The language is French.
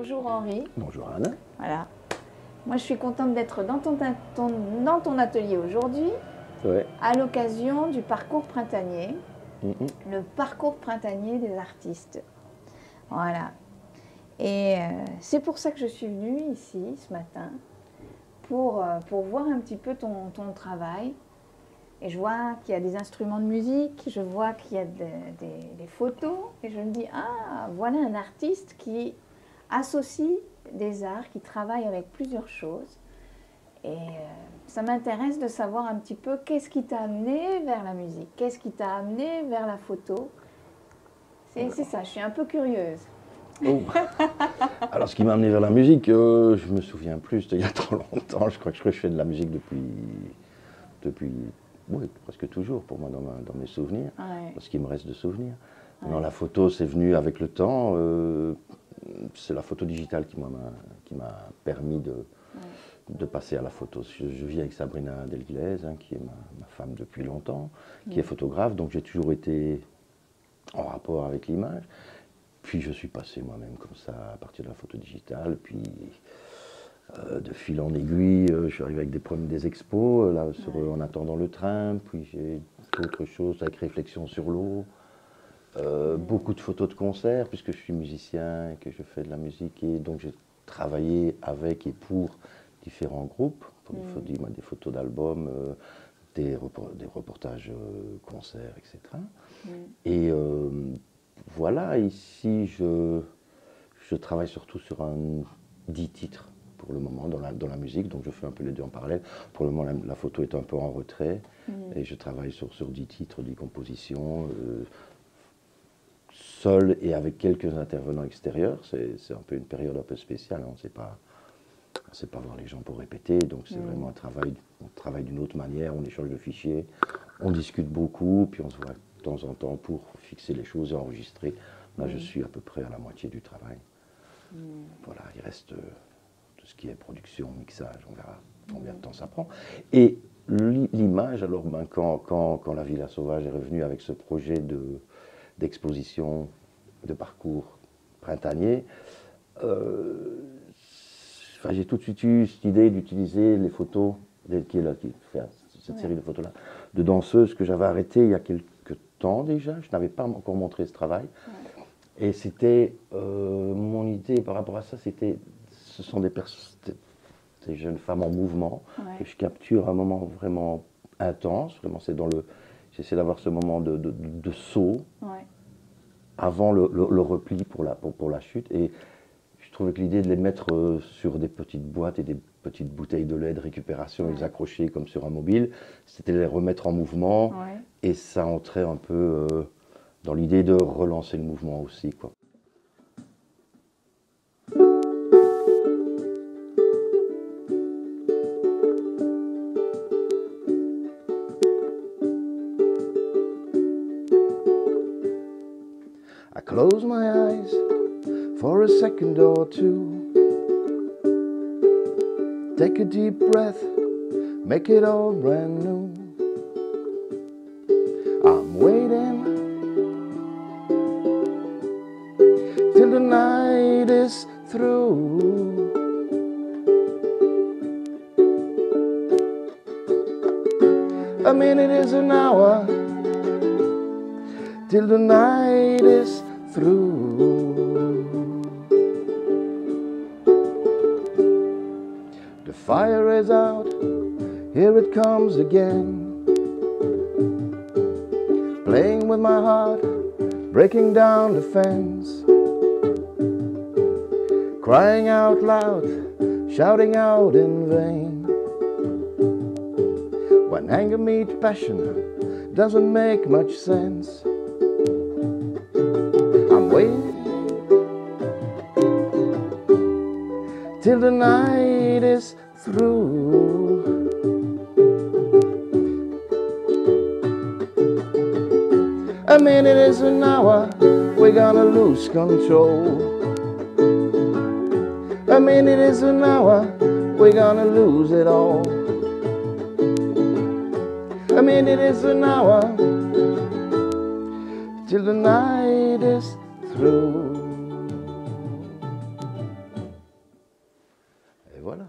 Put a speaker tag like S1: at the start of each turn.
S1: Bonjour Henri.
S2: Bonjour Anne.
S1: Voilà. Moi, je suis contente d'être dans ton atelier aujourd'hui,
S2: Ouais.
S1: à l'occasion du parcours printanier,
S2: Mhm.
S1: le parcours printanier des artistes. Voilà. Et c'est pour ça que je suis venue ici ce matin, pour voir un petit peu ton travail. Et je vois qu'il y a des instruments de musique, je vois qu'il y a des photos, et je me dis, ah, voilà un artiste qui associe des arts, qui travaille avec plusieurs choses. Et ça m'intéresse de savoir un petit peu qu'est-ce qui t'a amené vers la musique, qu'est-ce qui t'a amené vers la photo. C'est ça, je suis un peu curieuse.
S2: Oh. Alors ce qui m'a amené vers la musique, je me souviens plus, c'était il y a trop longtemps. Je crois que je fais de la musique depuis oui, presque toujours pour moi dans mes souvenirs,
S1: Ouais.
S2: dans ce qui me reste de souvenirs.
S1: Ouais.
S2: Non, la photo, c'est venu avec le temps. C'est la photo digitale qui m'a permis de passer à la photo. Je vis avec Sabrina Delguilez, qui est ma femme depuis longtemps, qui est photographe, donc j'ai toujours été en rapport avec l'image. Puis je suis passé moi-même comme ça à partir de la photo digitale, puis de fil en aiguille, je suis arrivé avec des expos, là, en attendant le train, puis j'ai fait autre chose avec réflexion sur l'eau, beaucoup de photos de concerts, puisque je suis musicien et que je fais de la musique, et donc j'ai travaillé avec et pour différents groupes, pour des photos d'albums, des reportages concerts, etc. Et voilà, ici je travaille surtout sur 10 titres pour le moment dans la musique, donc je fais un peu les deux en parallèle. Pour le moment, la photo est un peu en retrait, et je travaille sur 10 titres, 10 compositions, seul et avec quelques intervenants extérieurs. C'est un peu une période un peu spéciale, hein. On ne sait pas voir les gens pour répéter, donc c'est vraiment on travaille d'une autre manière, on échange de fichiers, on discute beaucoup, puis on se voit de temps en temps pour fixer les choses et enregistrer. Là, je suis à peu près à la moitié du travail. Voilà, il reste tout ce qui est production, mixage, on verra combien de temps ça prend. Et l'image, alors quand la Villa Sauvage est revenue avec ce projet d'exposition, de parcours printanier, j'ai tout de suite eu cette idée d'utiliser les photos, cette série de photos-là, de danseuses que j'avais arrêtées il y a quelques temps déjà. Je n'avais pas encore montré ce travail. Ouais. Et c'était, mon idée par rapport à ça, ce sont des jeunes femmes en mouvement, que je capture à un moment vraiment intense. Vraiment, j'essaie d'avoir ce moment de saut, avant le repli pour la chute. Et je trouvais que l'idée de les mettre sur des petites boîtes et des petites bouteilles de lait de récupération, les accrocher comme sur un mobile, c'était les remettre en mouvement, et ça entrait un peu dans l'idée de relancer le mouvement aussi, quoi. I close my eyes for a second or two. Take a deep breath, make it all brand new. I'm waiting till the night is through. A minute is an hour till the night is through. The fire is out, here it comes again, playing with my heart, breaking down the fence, crying out loud, shouting out in vain. When anger meets passion, doesn't make much sense. I'm waiting till the night is through. A minute is an hour, we're gonna lose control. A minute is an hour, we're gonna lose it all. A minute is an hour till the night is through. voilà.